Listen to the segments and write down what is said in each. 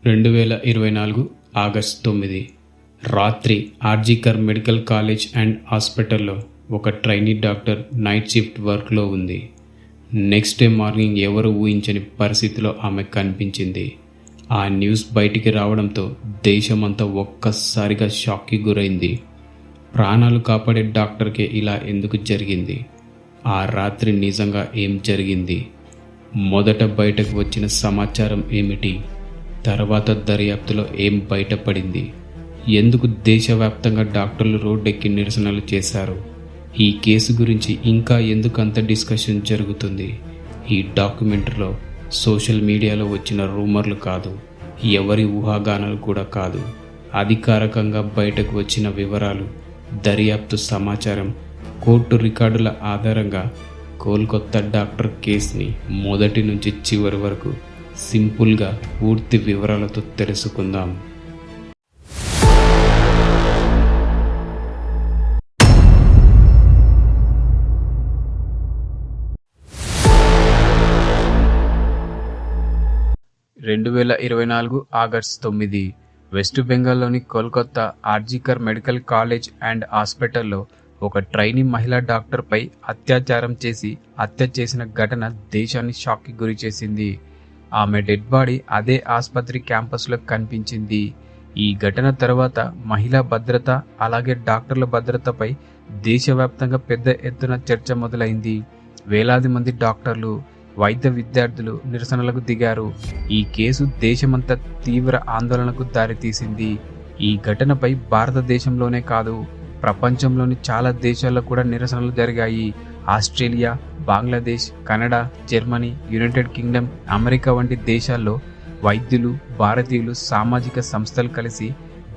2024 August 9 రాత్రి RG Kar medical college and హాస్పిటల్లో ఒక ట్రైనీ డాక్టర్ నైట్ షిఫ్ట్ వర్క్లో ఉంది. నెక్స్ట్ డే మార్నింగ్ ఎవరు ఊహించని పరిస్థితిలో ఆమె కనిపించింది. ఆ న్యూస్ బయటికి రావడంతో దేశమంతా ఒక్కసారిగా షాక్కి గురైంది. ప్రాణాలు కాపాడే డాక్టర్కే ఇలా ఎందుకు జరిగింది? ఆ రాత్రి నిజంగా ఏం జరిగింది? మొదట బయటకు వచ్చిన సమాచారం ఏమిటి? తర్వాత దర్యాప్తులో ఏం బయటపడింది? ఎందుకు దేశవ్యాప్తంగా డాక్టర్లు రోడ్డెక్కి నిరసనలు చేశారు? ఈ కేసు గురించి ఇంకా ఎందుకు అంత డిస్కషన్ జరుగుతుంది? ఈ డాక్యుమెంటరీలో సోషల్ మీడియాలో వచ్చిన రూమర్లు కాదు, ఎవరి ఊహాగానాలు కూడా కాదు, అధికారికంగా బయటకు వచ్చిన వివరాలు, దర్యాప్తు సమాచారం, కోర్టు రికార్డుల ఆధారంగా కోల్కతా డాక్టర్ కేసుని మొదటి నుంచి చివరి వరకు సింపుల్గా పూర్తి వివరాలతో తెలుసుకుందాం. ఆగస్టు 9 వెస్ట్ బెంగాల్లోని Kolkata RG Kar medical college and హాస్పిటల్లో ఒక ట్రైనీ మహిళా డాక్టర్పై అత్యాచారం చేసి హత్య చేసిన ఘటన దేశాన్ని షాక్కి గురిచేసింది. ఆమె డెడ్ బాడీ అదే ఆసుపత్రి క్యాంపస్లో కనిపించింది. ఈ ఘటన తర్వాత మహిళా భద్రత అలాగే డాక్టర్ల భద్రతపై దేశవ్యాప్తంగా పెద్ద ఎత్తున చర్చ మొదలైంది. వేలాది మంది డాక్టర్లు, వైద్య విద్యార్థులు నిరసనలకు దిగారు. ఈ కేసు దేశమంతా తీవ్ర ఆందోళనకు దారితీసింది. ఈ ఘటనపై భారతదేశంలోనే కాదు, ప్రపంచంలోని చాలా దేశాల్లో కూడా నిరసనలు జరిగాయి. Australia, Bangladesh, Canada, Germany, United Kingdom, America వంటి దేశాల్లో వైద్యులు, భారతీయులు, సామాజిక సంస్థలు కలిసి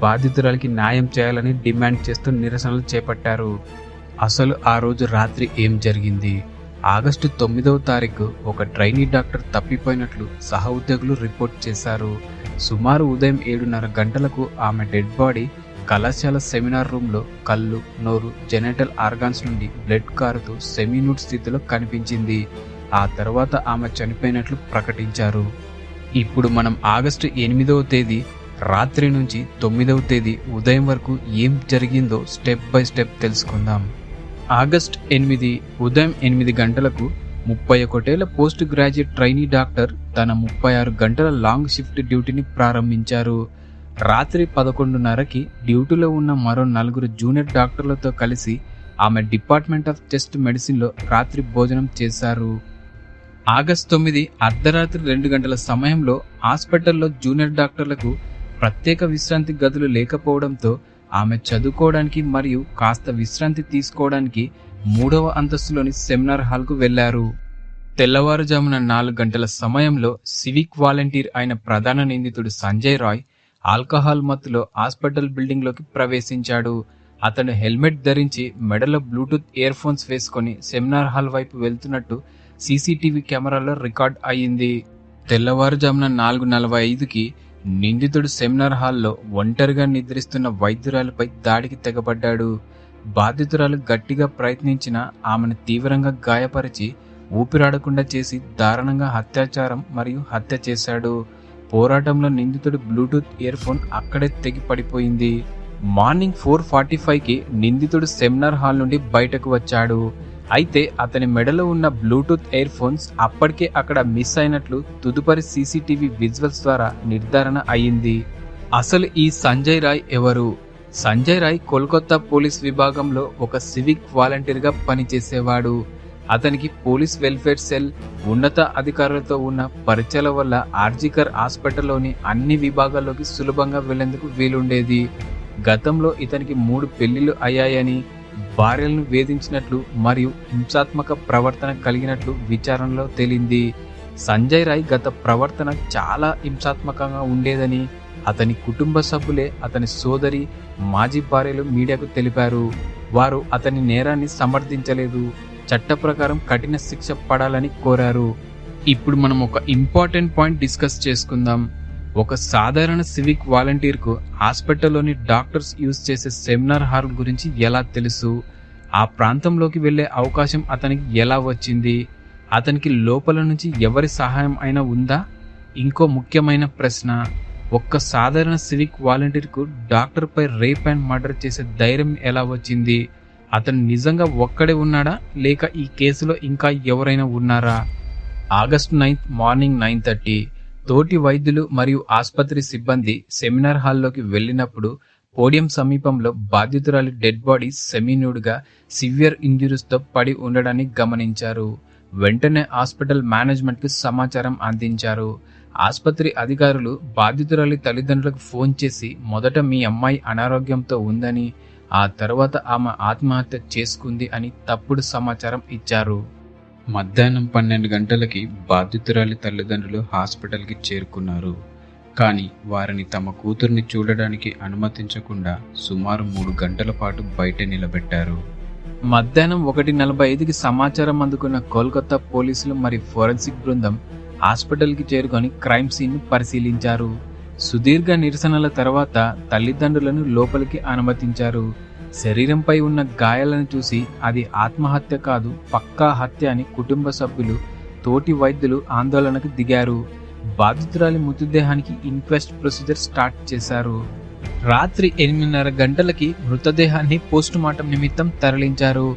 బాధితురాలికి న్యాయం చేయాలని డిమాండ్ చేస్తూ నిరసనలు చేపట్టారు. అసలు ఆ రోజు రాత్రి ఏం జరిగింది? ఆగస్టు 9వ తారీఖు ఒక ట్రైనీ డాక్టర్ తప్పిపోయినట్లు సహ ఉద్యోగులు రిపోర్ట్ చేశారు. సుమారు ఉదయం 7:30 గంటలకు ఆమె డెడ్ బాడీ కళాశాల సెమినార్ రూమ్లో కళ్ళు, నోరు, జెనైటల్ ఆర్గాన్స్ నుండి బ్లడ్ కారుతూ సెమీనూడ్ స్థితిలో కనిపించింది. ఆ తర్వాత ఆమె చనిపోయినట్లు ప్రకటించారు. ఇప్పుడు మనం ఆగస్టు 8వ తేదీ రాత్రి నుంచి 9వ తేదీ ఉదయం వరకు ఏం జరిగిందో స్టెప్ బై స్టెప్ తెలుసుకుందాం. ఆగస్టు 8 ఉదయం 8 గంటలకు 31 ఏళ్ల పోస్ట్ గ్రాడ్యుయేట్ ట్రైనీ డాక్టర్ తన 36 గంటల లాంగ్ షిఫ్ట్ డ్యూటీని ప్రారంభించారు. రాత్రి 11:30కి డ్యూటీలో ఉన్న మరో 4 జూనియర్ డాక్టర్లతో కలిసి ఆమె డిపార్ట్మెంట్ ఆఫ్ చెస్ట్ మెడిసిన్లో రాత్రి భోజనం చేశారు. ఆగస్టు 9 అర్ధరాత్రి 2 గంటల సమయంలో హాస్పిటల్లో జూనియర్ డాక్టర్లకు ప్రత్యేక విశ్రాంతి గదులు లేకపోవడంతో ఆమె చదువుకోవడానికి మరియు కాస్త విశ్రాంతి తీసుకోవడానికి 3వ అంతస్తులోని సెమినార్ హాల్కు వెళ్లారు. తెల్లవారుజామున 4 గంటల సమయంలో సివిక్ వాలంటీర్ అయిన ప్రధాన నిందితుడు సంజయ్ రాయ్ ఆల్కహాల్ మత్తులో హాస్పిటల్ బిల్డింగ్లోకి ప్రవేశించాడు. అతను హెల్మెట్ ధరించి మెడలో బ్లూటూత్ ఇయర్ ఫోన్స్ వేసుకొని సెమినార్ హాల్ వైపు వెళ్తున్నట్టు సీసీటీవీ కెమెరాలో రికార్డ్ అయ్యింది. తెల్లవారుజామున 4:45కి నిందితుడు సెమినార్ హాల్లో ఒంటరిగా నిద్రిస్తున్న వైద్యురాలపై దాడికి తెగబడ్డాడు. బాధితురాలు గట్టిగా ప్రయత్నించిన ఆమెను తీవ్రంగా గాయపరిచి ఊపిరాడకుండా చేసి దారుణంగా అత్యాచారం మరియు హత్య చేశాడు. పోరాటంలో నిందితుడి బ్లూటూత్ ఇయర్ ఫోన్ అక్కడే తెగి పడిపోయింది. మార్నింగ్ 4:45కి నిందితుడు సెమినార్ హాల్ నుండి బయటకు వచ్చాడు. అయితే అతని మెడలో ఉన్న బ్లూటూత్ ఇయర్ ఫోన్స్ అప్పటికే అక్కడ మిస్ అయినట్లు తదుపరి సీసీటీవీ విజువల్స్ ద్వారా నిర్ధారణ అయ్యింది. అసలు ఈ సంజయ్ రాయ్ ఎవరు? సంజయ్ రాయ్ కోల్కతా పోలీస్ విభాగంలో ఒక సివిక్ వాలంటీర్గా పనిచేసేవాడు. అతనికి పోలీస్ వెల్ఫేర్ సెల్, ఉన్నత అధికారులతో ఉన్న పరిచయాల వల్ల ఆర్జికర్ హాస్పిటల్లోని అన్ని విభాగాల్లోకి సులభంగా వెళ్లేందుకు వీలుండేది. గతంలో ఇతనికి 3 పెళ్లిళ్లు అయ్యాయని, భార్యలను వేధించినట్లు మరియు హింసాత్మక ప్రవర్తన కలిగినట్లు విచారణలో తేలింది. సంజయ్ రాయ్ గత ప్రవర్తన చాలా హింసాత్మకంగా ఉండేదని అతని కుటుంబ సభ్యులే అతని సోదరి, మాజీ భార్యలు మీడియాకు తెలిపారు. వారు అతని నేరాన్ని సమర్థించలేదు, చట్ట ప్రకారం కఠిన శిక్ష పడాలని కోరారు. ఇప్పుడు మనం ఒక ఇంపార్టెంట్ పాయింట్ డిస్కస్ చేసుకుందాం. ఒక సాధారణ సివిక్ వాలంటీర్కు హాస్పిటల్లోని డాక్టర్స్ యూజ్ చేసే సెమినార్ హాల్ గురించి ఎలా తెలుసు? ఆ ప్రాంతంలోకి వెళ్లే అవకాశం అతనికి ఎలా వచ్చింది? అతనికి లోపల నుంచి ఎవరి సహాయం అయినా ఉందా? ఇంకో ముఖ్యమైన ప్రశ్న, ఒక్క సాధారణ సివిక్ వాలంటీర్కు డాక్టర్పై రేప్ అండ్ మర్డర్ చేసే ధైర్యం ఎలా వచ్చింది? అతను నిజంగా ఒక్కడే ఉన్నాడా, లేక ఈ కేసులో ఇంకా ఎవరైనా ఉన్నారా? ఆగస్టు 9 మార్నింగ్ 9:30 తోటి వైద్యులు మరియు ఆసుపత్రి సిబ్బంది సెమినార్ హాల్లోకి వెళ్ళినప్పుడు పోడియం సమీపంలో బాధితురాలి డెడ్ బాడీ సెమీన్యూడ్గా సివియర్ ఇంజురీస్తో పడి ఉండడాన్ని గమనించారు. వెంటనే హాస్పిటల్ మేనేజ్మెంట్కి సమాచారం అందించారు. ఆసుపత్రి అధికారులు బాధితురాలి తల్లిదండ్రులకు ఫోన్ చేసి మొదట మీ అమ్మాయి అనారోగ్యంతో ఉందని, ఆ తర్వాత ఆమె ఆత్మహత్య చేసుకుంది అని తప్పుడు సమాచారం ఇచ్చారు. మధ్యాహ్నం 12 గంటలకి బాధితురాలి తల్లిదండ్రులు హాస్పిటల్కి చేరుకున్నారు. కానీ వారిని తమ కూతుర్ని చూడడానికి అనుమతించకుండా సుమారు 3 గంటల పాటు బయట నిలబెట్టారు. మధ్యాహ్నం 1:45కి సమాచారం అందుకున్న కోల్కతా పోలీసులు మరియు ఫోరెన్సిక్ బృందం హాస్పిటల్కి చేరుకొని క్రైమ్ సీన్ను పరిశీలించారు. సుదీర్ఘ నిరసనల తర్వాత తల్లిదండ్రులను లోపలికి అనుమతించారు. శరీరంపై ఉన్న గాయాలను చూసి అది ఆత్మహత్య కాదు, పక్కా హత్య అని కుటుంబ సభ్యులు, తోటి వైద్యులు ఆందోళనకు దిగారు. బాధితురాలి మృతదేహానికి ఇన్క్వెస్ట్ ప్రొసీజర్ స్టార్ట్ చేశారు. రాత్రి 8:30 గంటలకి మృతదేహాన్ని పోస్టుమార్టం నిమిత్తం తరలించారు.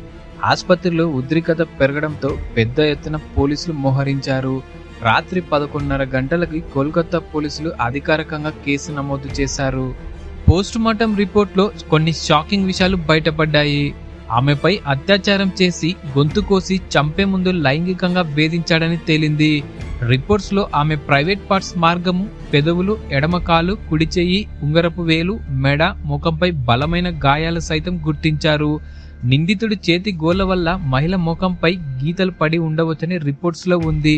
ఆసుపత్రిలో ఉద్రిక్తత పెరగడంతో పెద్ద ఎత్తున పోలీసులు మోహరించారు. రాత్రి 11:30 గంటలకి కోల్కతా పోలీసులు అధికారికంగా కేసు నమోదు చేశారు. పోస్టుమార్టం రిపోర్ట్లో కొన్ని షాకింగ్ విషయాలు బయటపడ్డాయి. ఆమెపై అత్యాచారం చేసి గొంతు కోసి చంపే ముందు లైంగికంగా వేధించాడని తేలింది. రిపోర్ట్స్లో ఆమె ప్రైవేట్ పార్ట్స్ మార్గము, పెదవులు, ఎడమ కాలు, కుడి చెయ్యి, ఉంగరపు వేలు, మెడ, ముఖంపై బలమైన గాయాలు సైతం గుర్తించారు. నిందితుడి చేతి గోళ్ల వల్ల మహిళ ముఖంపై గీతలు పడి ఉండవచ్చని రిపోర్ట్స్లో ఉంది.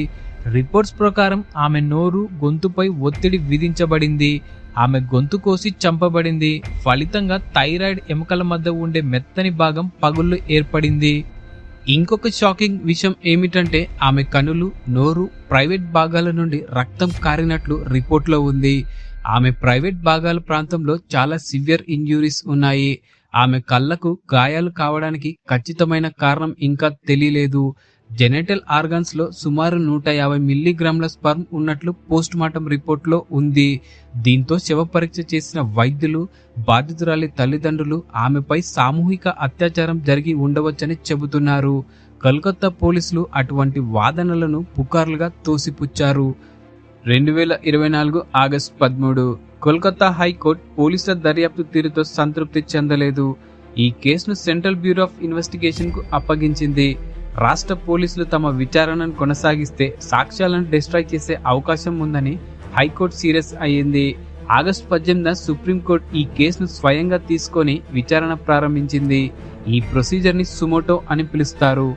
రిపోర్ట్స్ ప్రకారం ఆమె నోరు, గొంతుపై ఒత్తిడి విధించబడింది. ఆమె గొంతు కోసి చంపబడింది. ఫలితంగా థైరాయిడ్ ఎముకల మధ్య ఉండే మెత్తని భాగం పగుళ్లు ఏర్పడింది. ఇంకొక షాకింగ్ విషయం ఏమిటంటే ఆమె కనులు, నోరు, ప్రైవేట్ భాగాల నుండి రక్తం కారినట్లు రిపోర్ట్లో ఉంది. ఆమె ప్రైవేట్ భాగాల ప్రాంతంలో చాలా సివియర్ ఇంజ్యూరీస్ ఉన్నాయి. ఆమె కళ్లకు గాయాలు కావడానికి ఖచ్చితమైన కారణం ఇంకా తెలియలేదు. జెనెటల్ ఆర్గాన్స్ లో సుమారు 150 మిల్లీగ్రాముల స్పర్మ్ ఉన్నట్లు పోస్టుమార్టం రిపోర్ట్లో ఉంది. దీంతో శవ పరీక్ష చేసిన వైద్యులు, బాధితురాలి తల్లిదండ్రులు ఆమెపై సామూహిక అత్యాచారం జరిగి ఉండవచ్చని చెబుతున్నారు. కోల్కతా పోలీసులు అటువంటి వాదనలను పుకార్లుగా తోసిపుచ్చారు. 2024 ఆగస్టు 13 కోల్కతా హైకోర్టు పోలీసుల దర్యాప్తు తీరుతో సంతృప్తి చెందలేదు. ఈ కేసును సెంట్రల్ బ్యూరో ఆఫ్ ఇన్వెస్టిగేషన్ కు అప్పగించింది. రాష్ట్ర పోలీసులు తమ విచారణను కొనసాగిస్తే సాక్ష్యాలను డిస్ట్రాయ్ చేసే అవకాశం ఉందని హైకోర్టు సీరియస్ అయ్యింది. ఆగస్టు 18న సుప్రీంకోర్టు ఈ కేసును స్వయంగా తీసుకొని విచారణ ప్రారంభించింది. ఈ ప్రొసీజర్ని సుమోటో అని పిలుస్తారు.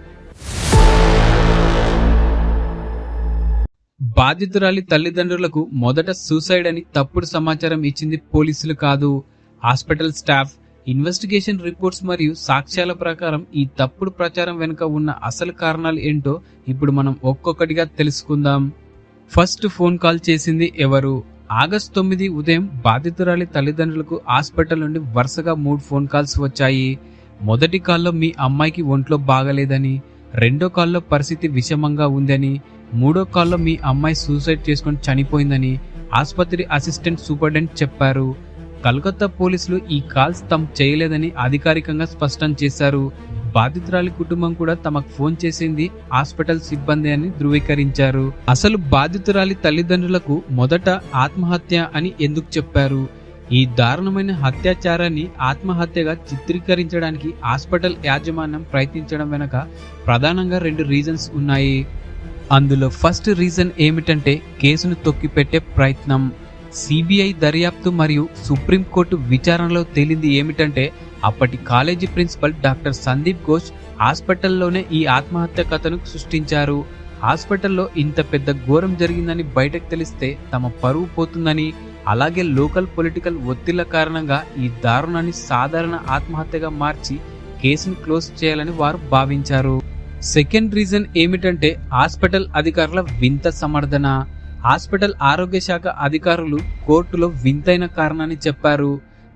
బాధితురాలి తల్లిదండ్రులకు మొదట సూసైడ్ అని తప్పుడు సమాచారం ఇచ్చింది పోలీసులు కాదు, హాస్పిటల్ స్టాఫ్. ఇన్వెస్టిగేషన్ రిపోర్ట్స్ మరియు సాక్ష్యాల ప్రకారం ఈ తప్పుడు ప్రచారం వెనుక ఉన్న అసలు కారణాలు ఏంటో ఇప్పుడు మనం ఒక్కొక్కటిగా తెలుసుకుందాం. ఫస్ట్ ఫోన్ కాల్ చేసింది ఎవరు? ఆగస్టు 9 ఉదయం బాధితురాలి తల్లిదండ్రులకు హాస్పిటల్ నుండి వరుసగా 3 ఫోన్ కాల్స్ వచ్చాయి. మొదటి కాల్లో మీ అమ్మాయికి ఒంట్లో బాగలేదని, రెండో కాల్లో పరిస్థితి విషమంగా ఉందని, మూడో కాల్లో మీ అమ్మాయి సూసైడ్ చేసుకొని చనిపోయిందని ఆసుపత్రి అసిస్టెంట్ సూపరింటెండెంట్ చెప్పారు. కలకత్తా పోలీసులు ఈ కాల్స్ తాము చేయలేదని అధికారికంగా స్పష్టం చేశారు. బాధితురాలి కుటుంబం కూడా తమకు ఫోన్ చేసింది హాస్పిటల్ సిబ్బంది అని ధృవీకరించారు. అసలు బాధితురాలి తల్లిదండ్రులకు మొదట ఆత్మహత్య అని ఎందుకు చెప్పారు? ఈ దారుణమైన అత్యాచారాన్ని ఆత్మహత్యగా చిత్రీకరించడానికి హాస్పిటల్ యాజమాన్యం ప్రయత్నించడం వెనక ప్రధానంగా 2 రీజన్స్ ఉన్నాయి. అందులో ఫస్ట్ రీజన్ ఏమిటంటే కేసును తొక్కిపెట్టే ప్రయత్నం. సిబిఐ దర్యాప్తు మరియు సుప్రీంకోర్టు విచారణలో తేలింది ఏమిటంటే అప్పటి college principal doctor Sandip Ghosh హాస్పిటల్లోనే ఈ ఆత్మహత్య కథను సృష్టించారు. హాస్పిటల్లో ఇంత పెద్ద ఘోరం జరిగిందని బయటకు తెలిస్తే తమ పరువు పోతుందని, అలాగే లోకల్ పొలిటికల్ ఒత్తిళ్ల కారణంగా ఈ దారుణాన్ని సాధారణ ఆత్మహత్యగా మార్చి కేసును క్లోజ్ చేయాలని వారు భావించారు. సెకండ్ రీజన్ ఏమిటంటే హాస్పిటల్ అధికారుల వింత సమర్థన. హాస్పిటల్ ఆరోగ్య శాఖ అధికారులు కోర్టులో వింతైన కారణాన్ని చెప్పారు.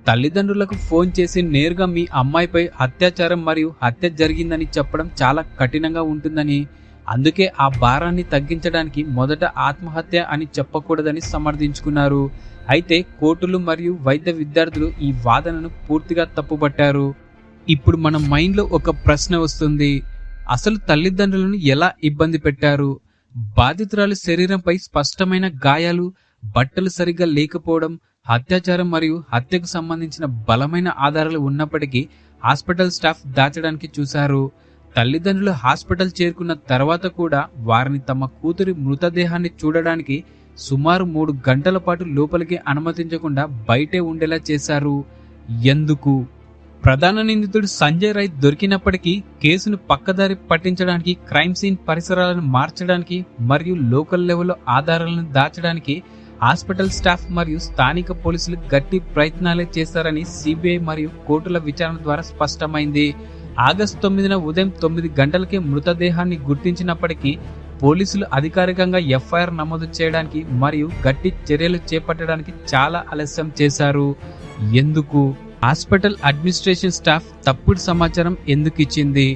తల్లిదండ్రులకు ఫోన్ చేసి నేరుగా మీ అమ్మాయిపై అత్యాచారం మరియు హత్య జరిగిందని చెప్పడం చాలా కఠినంగా ఉంటుందని, అందుకే ఆ భారాన్ని తగ్గించడానికి మొదట ఆత్మహత్య అని చెప్పకూడదని సమర్థించుకున్నారు. అయితే కోర్టులు మరియు వైద్య విద్యార్థులు ఈ వాదనను పూర్తిగా తప్పుపట్టారు. ఇప్పుడు మన మైండ్లో ఒక ప్రశ్న వస్తుంది, అసలు తల్లిదండ్రులను ఎలా ఇబ్బంది పెట్టారు? బాధితురాలి శరీరంపై స్పష్టమైన గాయాలు, బట్టలు సరిగ్గా లేకపోవడం, అత్యాచారం మరియు హత్యకు సంబంధించిన బలమైన ఆధారాలు ఉన్నప్పటికీ హాస్పిటల్ స్టాఫ్ దాచడానికి చూశారు. తల్లిదండ్రులు హాస్పిటల్ చేరుకున్న తర్వాత కూడా వారిని తమ కూతురి మృతదేహాన్ని చూడడానికి సుమారు 3 గంటల పాటు లోపలికి అనుమతించకుండా బయటే ఉండేలా చేశారు. ఎందుకు? ప్రధాన నిందితుడు సంజయ్ రాయ్ దొరికినప్పటికీ కేసును పక్కదారి పట్టించడానికి, క్రైమ్ సీన్ పరిసరాలను మార్చడానికి మరియు లోకల్ లెవెల్లో ఆధారాలను దాచడానికి హాస్పిటల్ స్టాఫ్ మరియు స్థానిక పోలీసులు గట్టి ప్రయత్నాలే చేశారని సిబిఐ మరియు కోర్టుల విచారణ ద్వారా స్పష్టమైంది. ఆగస్టు 9న ఉదయం 9 గంటలకే మృతదేహాన్ని గుర్తించినప్పటికీ పోలీసులు అధికారికంగా ఎఫ్ఐఆర్ నమోదు చేయడానికి మరియు గట్టి చర్యలు చేపట్టడానికి చాలా ఆలస్యం చేశారు. ఎందుకు? హాస్పిటల్ అడ్మినిస్ట్రేషన్ స్టాఫ్ తప్పుడు సమాచారం ఎందుకు ఇచ్చింది?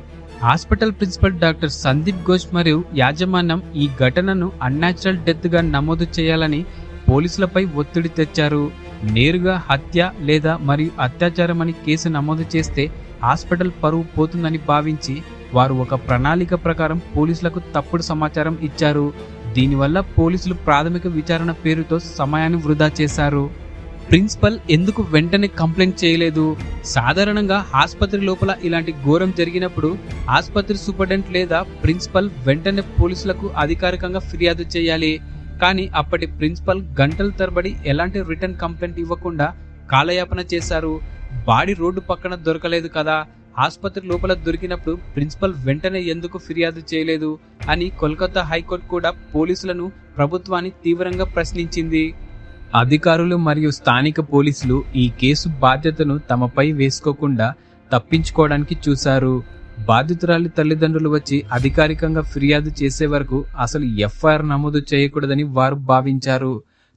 Hospital principal doctor Sandip Ghosh మరియు యాజమాన్యం ఈ ఘటనను అన్యాచురల్ డెత్ గా నమోదు చేయాలని పోలీసులపై ఒత్తిడి తెచ్చారు. నేరుగా హత్య లేదా మరియు అత్యాచారం అని కేసు నమోదు చేస్తే హాస్పిటల్ పరువు పోతుందని భావించి వారు ఒక ప్రణాళిక ప్రకారం పోలీసులకు తప్పుడు సమాచారం ఇచ్చారు. దీనివల్ల పోలీసులు ప్రాథమిక విచారణ పేరుతో సమయాన్ని వృధా చేశారు. ప్రిన్సిపల్ ఎందుకు వెంటనే కంప్లైంట్ చేయలేదు? సాధారణంగా ఆసుపత్రి లోపల ఇలాంటి ఘోరం జరిగినప్పుడు ఆసుపత్రి సూపరింటెండెంట్ లేదా ప్రిన్సిపల్ వెంటనే పోలీసులకు అధికారికంగా ఫిర్యాదు చేయాలి. కానీ అప్పటి ప్రిన్సిపల్ గంటల తరబడి ఎలాంటి రిటర్న్ కంప్లైంట్ ఇవ్వకుండా కాలయాపన చేశారు. బాడీ రోడ్డు పక్కన దొరకలేదు కదా, ఆసుపత్రి లోపల దొరికినప్పుడు ప్రిన్సిపల్ వెంటనే ఎందుకు ఫిర్యాదు చేయలేదు అని కోల్కతా హైకోర్టు కూడా పోలీసులను, ప్రభుత్వాన్ని తీవ్రంగా ప్రశ్నించింది. అధికారులు మరియు స్థానిక పోలీసులు ఈ కేసు బాధ్యతను తమపై వేసుకోకుండా తప్పించుకోవడానికి చూశారు. బాధితురాలి తల్లిదండ్రులు వచ్చి అధికారికంగా ఫిర్యాదు చేసే వరకు అసలు ఎఫ్ఐఆర్ నమోదు చేయకూడదని వారు భావించారు.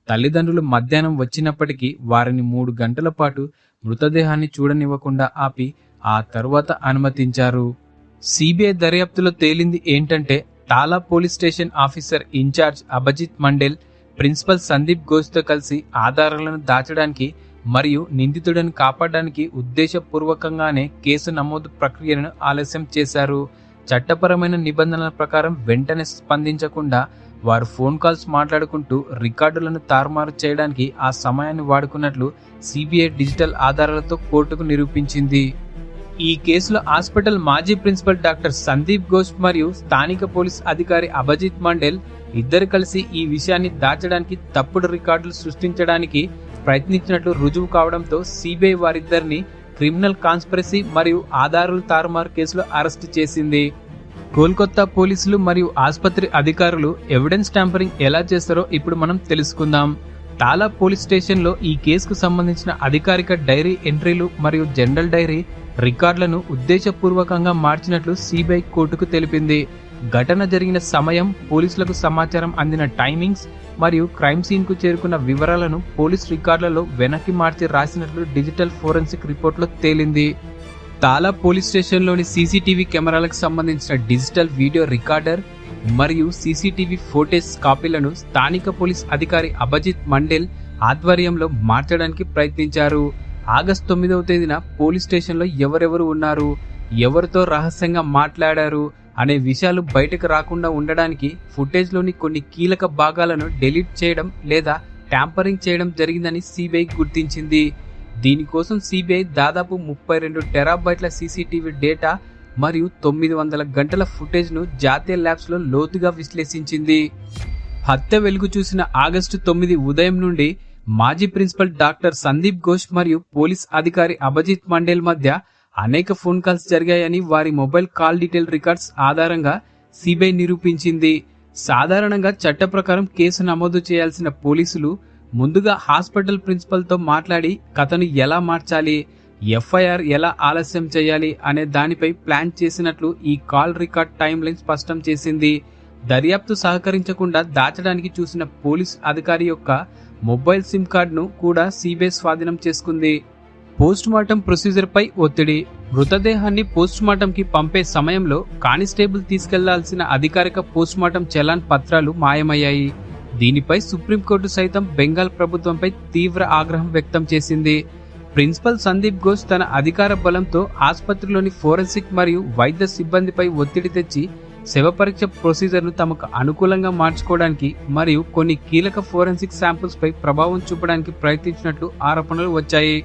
తల్లిదండ్రులు మధ్యాహ్నం వచ్చినప్పటికీ వారిని 3 గంటల పాటు మృతదేహాన్ని చూడనివ్వకుండా ఆపి ఆ తర్వాత అనుమతించారు. సిబిఐ దర్యాప్తులో తేలింది ఏంటంటే Tala police station officer in charge Abhijit Mondal principal Sandeep ఘోష్తో కలిసి ఆధారాలను దాచడానికి మరియు నిందితుడిని కాపాడడానికి ఉద్దేశపూర్వకంగానే కేసు నమోదు ప్రక్రియను ఆలస్యం చేశారు. చట్టపరమైన నిబంధనల ప్రకారం వెంటనే స్పందించకుండా వారు ఫోన్ కాల్స్ మాట్లాడుకుంటూ రికార్డులను తారుమారు చేయడానికి ఆ సమయాన్ని వాడుకున్నట్లు సిబిఐ డిజిటల్ ఆధారాలతో కోర్టుకు నిరూపించింది. ఈ కేసులో హాస్పిటల్ మాజీ ప్రిన్సిపల్ డాక్టర్ సందీప్ ఘోష్ మరియు స్థానిక పోలీస్ అధికారి అభిజిత్ మండేల్ ఇద్దరు కలిసి ఈ విషయాన్ని దాచడానికి, తప్పుడు రికార్డులు సృష్టించడానికి ప్రయత్నించినట్లు రుజువు కావడంతో సిబిఐ వారిద్దరిని క్రిమినల్ కాన్స్పిరసీ మరియు ఆధారాలు తారుమారు కేసులో అరెస్టు చేసింది. కోల్కతా పోలీసులు మరియు ఆసుపత్రి అధికారులు ఎవిడెన్స్ ట్యాంపరింగ్ ఎలా చేస్తారో ఇప్పుడు మనం తెలుసుకుందాం. తాలా పోలీస్ స్టేషన్లో ఈ కేసుకు సంబంధించిన అధికారిక డైరీ ఎంట్రీలు మరియు జనరల్ డైరీ రికార్డులను ఉద్దేశపూర్వకంగా మార్చినట్లు సిబిఐ కోర్టుకు తెలిపింది. ఘటన జరిగిన సమయం, పోలీసులకు సమాచారం అందిన టైమింగ్స్ మరియు క్రైమ్ సీన్ కు చేరుకున్న వివరాలను పోలీస్ రికార్డులలో వెనక్కి మార్చి రాసినట్లు డిజిటల్ ఫోరెన్సిక్ రిపోర్ట్లో తేలింది. తాలా పోలీస్ స్టేషన్లోని సీసీటీవీ కెమెరాలకు సంబంధించిన డిజిటల్ వీడియో రికార్డర్ మరియు సీసీటీవీ ఫోటేజ్ కాపీలను స్థానిక పోలీస్ అధికారి అభిజిత్ మండేల్ ఆధ్వర్యంలో మార్చడానికి ప్రయత్నించారు. ఆగస్టు 9వ తేదీన పోలీస్ స్టేషన్లో ఎవరెవరు ఉన్నారు, ఎవరితో రహస్యంగా మాట్లాడారు అనే విషయాలు బయటకు రాకుండా ఉండడానికి ఫుటేజ్లోని కొన్ని కీలక భాగాలను డిలీట్ చేయడం లేదా ట్యాంపరింగ్ చేయడం జరిగిందని సిబిఐ గుర్తించింది. దీనికోసం సిబిఐ దాదాపు 32 టెరాబైట్ల సీసీటీవీ డేటా మరియు 900 గంటల ఫుటేజ్ను జాతీయ ల్యాబ్స్లో లోతుగా విశ్లేషించింది. హత్య వెలుగు చూసిన ఆగస్టు 9 ఉదయం నుండి మాజీ ప్రిన్సిపల్ డాక్టర్ సందీప్ ఘోష్ మరియు పోలీస్ అధికారి అభిజిత్ మండేల్ మధ్య అనేక ఫోన్ కాల్స్ జరిగాయని వారి మొబైల్ కాల్ డీటెయిల్ రికార్డ్స్ ఆధారంగా సిబిఐ నిరూపించింది. సాధారణంగా చట్ట ప్రకారం కేసు నమోదు చేయాల్సిన పోలీసులు ముందుగా హాస్పిటల్ ప్రిన్సిపల్తో మాట్లాడి కథను ఎలా మార్చాలి, ఎఫ్ఐఆర్ ఎలా ఆలస్యం చేయాలి అనే దానిపై ప్లాన్ చేసినట్లు ఈ కాల్ రికార్డ్ టైమ్ లైన్ స్పష్టం చేసింది. దర్యాప్తు సహకరించకుండా దాచడానికి చూసిన పోలీస్ అధికారి యొక్క మొబైల్ సిమ్ కార్డును కూడా సిబిఐ స్వాధీనం చేసుకుంది. పోస్ట్ మార్టం ప్రొసీజర్ పై ఒత్తిడి. మృతదేహాన్ని పోస్టుమార్టంకి పంపే సమయంలో కానిస్టేబుల్ తీసుకెళ్లాల్సిన అధికారిక పోస్టుమార్టం చలాన్ పత్రాలు మాయమయ్యాయి. దీనిపై సుప్రీంకోర్టు సైతం బెంగాల్ ప్రభుత్వంపై తీవ్ర ఆగ్రహం వ్యక్తం చేసింది. ప్రిన్సిపల్ సందీప్ ఘోష్ తన అధికార బలంతో ఆసుపత్రిలోని ఫోరెన్సిక్ మరియు వైద్య సిబ్బందిపై ఒత్తిడి తెచ్చి శవ పరీక్ష ప్రొసీజర్ను తమకు అనుకూలంగా మార్చుకోవడానికి మరియు కొన్ని కీలక ఫోరెన్సిక్ శాంపుల్స్ పై ప్రభావం చూపడానికి ప్రయత్నించినట్లు ఆరోపణలు వచ్చాయి.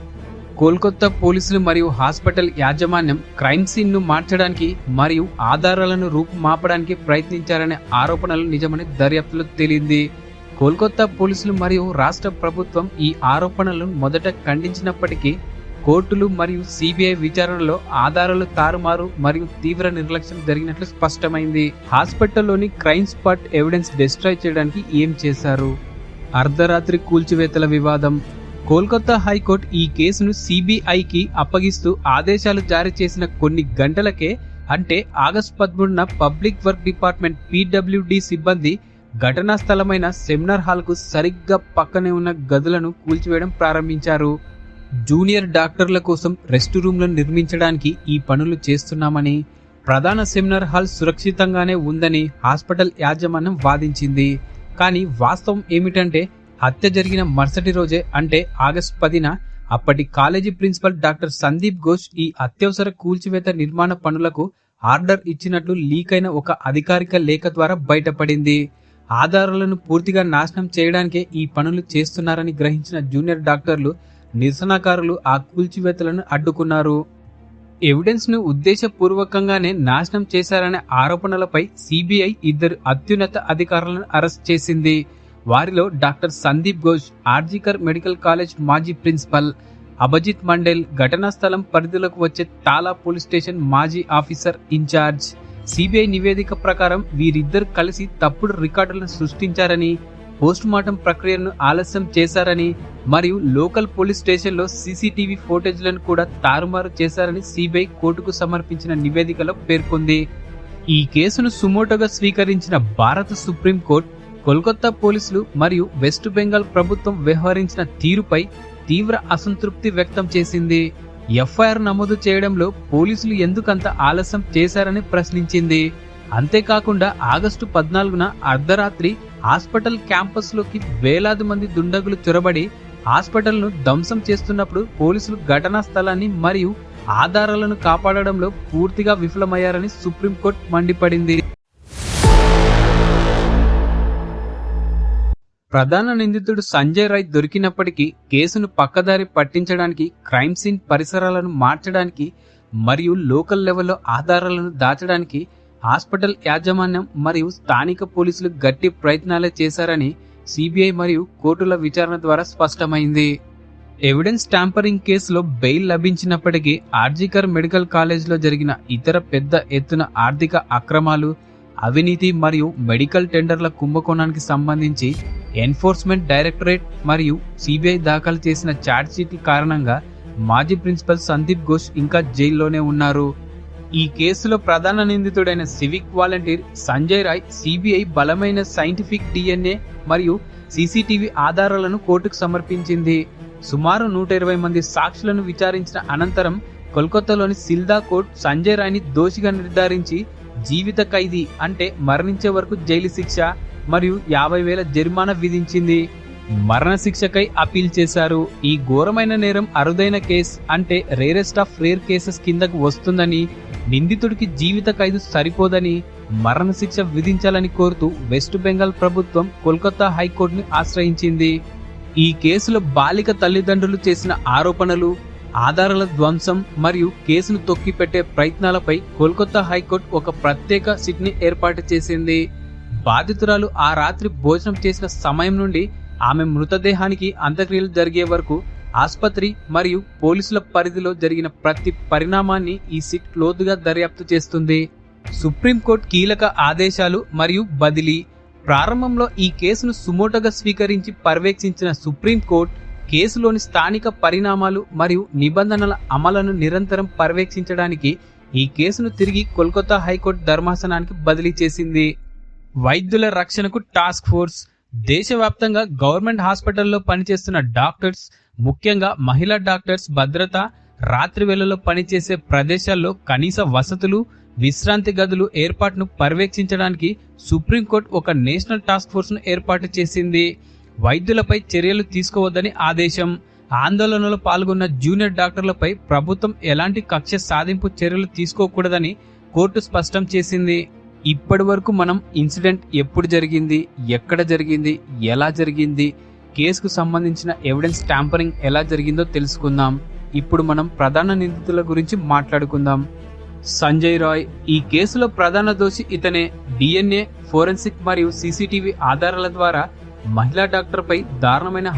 కోల్కతా పోలీసులు మరియు హాస్పిటల్ యాజమాన్యం క్రైమ్ సీన్ ను మార్చడానికి మరియు ఆధారాలను రూపుమాపడానికి ప్రయత్నించారనే ఆరోపణలు నిజమని దర్యాప్తులో తేలింది. కోల్కతా పోలీసులు మరియు రాష్ట్ర ప్రభుత్వం ఈ ఆరోపణలను మొదట ఖండించినప్పటికీ కోర్టులు మరియు సిబిఐ విచారణలో ఆధారాలు తారుమారు మరియు తీవ్ర నిర్లక్ష్యం జరిగినట్లు స్పష్టమైంది. హాస్పిటల్లోని క్రైమ్ స్పాట్ ఎవిడెన్స్ డిస్ట్రాయ్ చేయడానికి ఏం చేశారు? అర్ధరాత్రి కూల్చివేతల వివాదం. కోల్కతా హైకోర్టు ఈ కేసును సిబిఐకి అప్పగిస్తూ ఆదేశాలు జారీ చేసిన కొన్ని గంటలకే అంటే ఆగస్టు 13న పబ్లిక్ వర్క్ డిపార్ట్మెంట్ పిడబ్ల్యూడి సిబ్బంది ఘటనా స్థలమైన సెమినార్ హాల్ కు సరిగ్గా పక్కనే ఉన్న గదులను కూల్చివేయడం ప్రారంభించారు. జూనియర్ డాక్టర్ల కోసం రెస్ట్ రూమ్లను నిర్మించడానికి ఈ పనులు చేస్తున్నామని, ప్రధాన సెమినార్ హాల్ సురక్షితంగానే ఉందని హాస్పిటల్ యాజమాన్యం వాదించింది. కానీ వాస్తవం ఏమిటంటే హత్య జరిగిన మరుసటి రోజే అంటే ఆగస్టు 10న అప్పటి college principal doctor Sandip Ghosh ఈ అత్యవసర కూల్చివేత నిర్మాణ పనులకు ఆర్డర్ ఇచ్చినట్లు లీక్ అయిన ఒక అధికారిక లేఖ ద్వారా బయటపడింది. ఆధారాలను పూర్తిగా నాశనం చేయడానికే ఈ పనులు చేస్తున్నారని గ్రహించిన జూనియర్ డాక్టర్లు నిరసనకారులు ఆ కూల్చివేతలను అడ్డుకున్నారు. ఎవిడెన్స్ ను ఉద్దేశపూర్వకంగానే నాశనం చేశారనే ఆరోపణలపై సిబిఐ 2 అత్యున్నత అధికారులను అరెస్ట్ చేసింది. వారిలో doctor Sandip Ghosh, RG Kar medical college మాజీ ప్రిన్సిపల్, అభిజిత్ మండేల్, ఘటనా స్థలం పరిధిలోకి వచ్చే తాలా పోలీస్ స్టేషన్ మాజీ ఆఫీసర్ ఇన్ఛార్జ్. సిబిఐ నివేదిక ప్రకారం వీరిద్దరు కలిసి తప్పుడు రికార్డులను సృష్టించారని, పోస్టుమార్టం ప్రక్రియను ఆలస్యం చేశారని మరియు లోకల్ పోలీస్ స్టేషన్లో సీసీటీవీ ఫోటేజ్లను కూడా తారుమారు చేశారని సిబిఐ కోర్టుకు సమర్పించిన నివేదికలో పేర్కొంది. ఈ కేసును సుమోటోగా స్వీకరించిన భారత సుప్రీంకోర్టు కోల్కతా పోలీసులు మరియు వెస్ట్ బెంగాల్ ప్రభుత్వం వ్యవహరించిన తీరుపై తీవ్ర అసంతృప్తి వ్యక్తం చేసింది. ఎఫ్ఐఆర్ నమోదు చేయడంలో పోలీసులు ఎందుకంత ఆలస్యం చేశారని ప్రశ్నించింది. అంతేకాకుండా ఆగస్టు 14న అర్ధరాత్రి హాస్పిటల్ క్యాంపస్ లోకి వేలాది మంది దుండగులు చొరబడి హాస్పిటల్ను ధ్వంసం చేస్తున్నప్పుడు పోలీసులు ఘటనా స్థలాన్ని మరియు ఆధారాలను కాపాడడంలో పూర్తిగా విఫలమయ్యారని సుప్రీంకోర్టు మండిపడింది. ప్రధాన నిందితుడు సంజయ్ రాయ్ దొరికినప్పటికీ కేసును పక్కదారి పట్టించడానికి, క్రైమ్ సీన్ పరిసరాలను మార్చడానికి మరియు లోకల్ లెవెల్లో ఆధారాలను దాచడానికి హాస్పిటల్ యాజమాన్యం మరియు స్థానిక పోలీసులు గట్టి ప్రయత్నాలే చేశారని సిబిఐ మరియు కోర్టుల విచారణ ద్వారా స్పష్టమైంది. ఎవిడెన్స్ ట్యాంపరింగ్ కేసులో బెయిల్ లభించినప్పటికీ ఆర్జికర్ మెడికల్ కాలేజ్లో జరిగిన ఇతర పెద్ద ఎత్తున ఆర్థిక అక్రమాలు, అవినీతి మరియు మెడికల్ టెండర్ల కుంభకోణానికి సంబంధించి ఎన్ఫోర్స్మెంట్ డైరెక్టరేట్ మరియు సిబిఐ దాఖలు చేసిన ఛార్జ్షీట్ కారణంగా మాజీ ప్రిన్సిపల్ సందీప్ ఘోష్ ఇంకా జైల్లోనే ఉన్నారు. ఈ కేసులో ప్రధాన నిందితుడైన civic volunteer Sanjay Roy CBI బలమైన సైంటిఫిక్ డిఎన్ఏ మరియు సీసీటీవీ ఆధారాలను కోర్టుకు సమర్పించింది. సుమారు 120 మంది సాక్షులను విచారించిన అనంతరం కోల్కతాలోని సిల్దా కోర్టు సంజయ్ రాయ్ని దోషిగా నిర్ధారించి జీవిత ఖైదీ అంటే మరణించే వరకు జైలు శిక్ష మరియు 50,000 జరిమానా విధించింది. మరణశిక్షకై అపీల్ చేశారు. ఈ ఘోరమైన నేరం అరుదైన కేసు అంటే రేరెస్ట్ ఆఫ్ రేర్ కేసెస్ కిందకు వస్తుందని, నిందితుడికి జీవిత ఖైదు సరిపోదని మరణశిక్ష విధించాలని కోరుతూ వెస్ట్ బెంగాల్ ప్రభుత్వం కోల్కతా హైకోర్టుని ఆశ్రయించింది. ఈ కేసులో బాలిక తల్లిదండ్రులు చేసిన ఆరోపణలు, ఆధారాల ధ్వంసం మరియు కేసును తొక్కిపెట్టే ప్రయత్నాలపై కోల్కతా హైకోర్టు ఒక ప్రత్యేక సిట్ని ఏర్పాటు చేసింది. బాధితురాలు ఆ రాత్రి భోజనం చేసిన సమయం నుండి ఆమె మృతదేహానికి అంత్యక్రియలు జరిగే వరకు ఆసుపత్రి మరియు పోలీసుల పరిధిలో జరిగిన ప్రతి పరిణామాన్ని ఈ సిట్ లోతుగా దర్యాప్తు చేస్తుంది. సుప్రీంకోర్టు కీలక ఆదేశాలు మరియు బదిలీ. ప్రారంభంలో ఈ కేసును సుమోటోగా స్వీకరించి పర్యవేక్షించిన సుప్రీంకోర్టు కేసులోని స్థానిక పరిణామాలు మరియు నిబంధనల అమలును నిరంతరం పర్యవేక్షించడానికి ఈ కేసును తిరిగి కోల్కతా హైకోర్టు ధర్మాసనానికి బదిలీ చేసింది. వైద్యుల రక్షణకు టాస్క్ ఫోర్స్. దేశవ్యాప్తంగా గవర్నమెంట్ హాస్పిటల్లో పనిచేస్తున్న డాక్టర్స్, ముఖ్యంగా మహిళా డాక్టర్స్ భద్రత రాత్రి వేళల్లో పనిచేసే ప్రదేశాల్లో కనీస వసతులు, విశ్రాంతి గదులు ఏర్పాటును పర్యవేక్షించడానికి సుప్రీంకోర్టు ఒక నేషనల్ టాస్క్ ఫోర్స్ను ఏర్పాటు చేసింది. వైద్యులపై చర్యలు తీసుకోవద్దని ఆదేశం. ఆందోళనలో పాల్గొన్న జూనియర్ డాక్టర్లపై ప్రభుత్వం ఎలాంటి కక్ష సాధింపు చర్యలు తీసుకోకూడదని కోర్టు స్పష్టం చేసింది. ఇప్పటి వరకు మనం ఇన్సిడెంట్ ఎప్పుడు జరిగింది, ఎక్కడ జరిగింది, ఎలా జరిగింది, కేసుకు సంబంధించిన ఎవిడెన్స్ ట్యాంపరింగ్ ఎలా జరిగిందో తెలుసుకుందాం. ఇప్పుడు మనం ప్రధాన నిందితుల గురించి మాట్లాడుకుందాం. సంజయ్ రాయ్ ఈ కేసులో ప్రధాన దోషి ఇతనే. DNA, ఫోరెన్సిక్ మరియు CCTV ఆధారాల ద్వారా మహిళా డాక్టర్పై దారుణమైన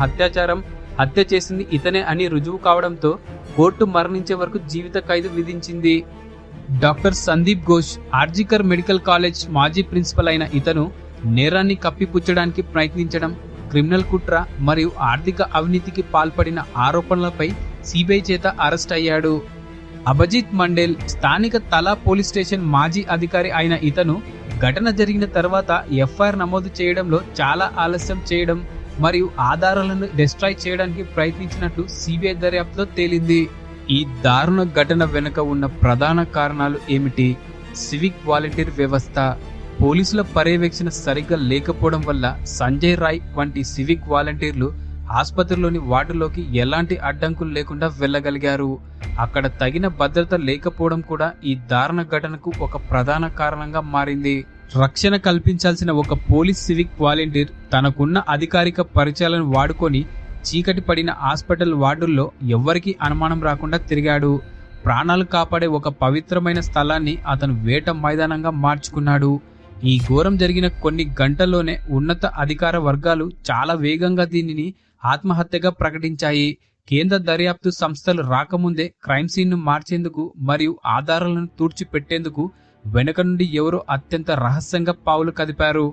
హత్య చేసింది ఇతనే అని రుజువు కావడంతో కోర్టు మరణించే వరకు జీవిత ఖైదు విధించింది. Doctor Sandip Ghosh RG Kar medical college మాజీ ప్రిన్సిపల్ అయిన ఇతను నేరాన్ని కప్పిపుచ్చడానికి ప్రయత్నించడం, క్రిమినల్ కుట్ర మరియు ఆర్థిక అవినీతికి పాల్పడిన ఆరోపణలపై CBI చేత అరెస్ట్ అయ్యాడు. అభిజిత్ మండేల్ స్థానిక తలా పోలీస్ స్టేషన్ మాజీ అధికారి అయిన ఇతను ఘటన జరిగిన తర్వాత FIR నమోదు చేయడంలో చాలా ఆలస్యం చేయడం మరియు ఆధారాలను డిస్ట్రాయ్ చేయడానికి ప్రయత్నించినట్లు CBI దర్యాప్తులో తేలింది. ఈ దారుణ ఘటన వెనుక ఉన్న ప్రధాన కారణాలు ఏమిటి? సివిక్ వాలంటీర్ వ్యవస్థ. పోలీసుల పర్యవేక్షణ సరిగ్గా లేకపోవడం వల్ల సంజయ్ రాయ్ వంటి సివిక్ వాలంటీర్లు ఆసుపత్రిలోని వార్డులోకి ఎలాంటి అడ్డంకులు లేకుండా వెళ్ళగలిగారు. అక్కడ తగిన భద్రత లేకపోవడం కూడా ఈ దారుణ ఘటనకు ఒక ప్రధాన కారణంగా మారింది. రక్షణ కల్పించాల్సిన ఒక పోలీస్ సివిక్ వాలంటీర్ తనకున్న అధికారిక పరిచయాలను వాడుకొని చీకటి పడిన హాస్పిటల్ వార్డుల్లో ఎవ్వరికీ అనుమానం రాకుండా తిరిగాడు. ప్రాణాలు కాపాడే ఒక పవిత్రమైన స్థలాన్ని అతను వేట మైదానంగా మార్చుకున్నాడు. ఈ ఘోరం జరిగిన కొన్ని గంటల్లోనే ఉన్నత అధికార వర్గాలు చాలా వేగంగా దీనిని ఆత్మహత్యగా ప్రకటించాయి. కేంద్ర దర్యాప్తు సంస్థలు రాకముందే క్రైమ్ సీన్ ను మార్చేందుకు మరియు ఆధారాలను తూర్చిపెట్టేందుకు వెనక నుండి ఎవరో అత్యంత రహస్యంగా పావులు కదిపారు.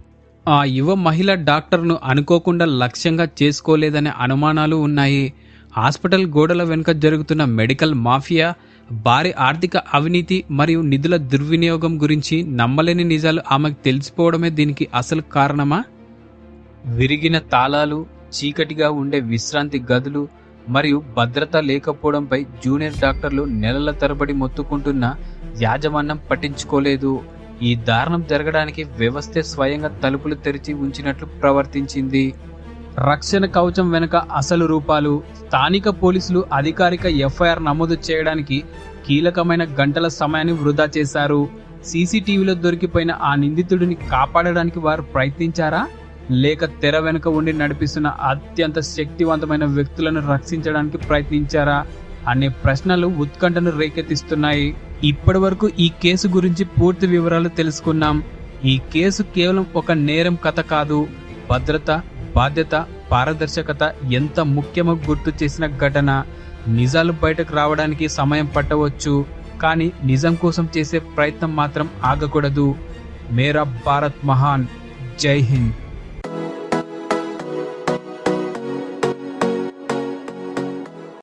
ఆ యువ మహిళ డాక్టర్ను అనుకోకుండా లక్ష్యంగా చేసుకోలేదనే అనుమానాలు ఉన్నాయి. హాస్పిటల్ గోడల వెనుక జరుగుతున్న మెడికల్ మాఫియా, భారీ ఆర్థిక అవినీతి మరియు నిధుల దుర్వినియోగం గురించి నమ్మలేని నిజాలు ఆమెకు తెలిసిపోవడమే దీనికి అసలు కారణమా? విరిగిన తాళాలు, చీకటిగా ఉండే విశ్రాంతి గదులు మరియు భద్రత లేకపోవడంపై జూనియర్ డాక్టర్లు నెలల తరబడి మొత్తుకుంటున్న యాజమాన్యం పట్టించుకోలేదు. ఈ దారుణం జరగడానికి వ్యవస్థే స్వయంగా తలుపులు తెరిచి ఉంచినట్లు ప్రవర్తించింది. రక్షణ కవచం వెనుక అసలు రూపాలు. స్థానిక పోలీసులు అధికారిక FIR నమోదు చేయడానికి కీలకమైన గంటల సమయాన్ని వృధా చేశారు. CCTVలో దొరికిపోయిన ఆ నిందితుడిని కాపాడడానికి వారు ప్రయత్నించారా, లేక తెర వెనుక ఉండి నడిపిస్తున్న అత్యంత శక్తివంతమైన వ్యక్తులను రక్షించడానికి ప్రయత్నించారా అనే ప్రశ్నలు ఉత్కంఠను రేకెత్తిస్తున్నాయి. ఇప్పటి వరకు ఈ కేసు గురించి పూర్తి వివరాలు తెలుసుకున్నాం. ఈ కేసు కేవలం ఒక నేరం కథ కాదు. భద్రత, బాధ్యత, పారదర్శకత ఎంత ముఖ్యమో గుర్తు చేసిన ఘటన. నిజాలు బయటకు రావడానికి సమయం పట్టవచ్చు, కానీ నిజం కోసం చేసే ప్రయత్నం మాత్రం ఆగకూడదు. మేరా భారత్ మహాన్. జై హింద్.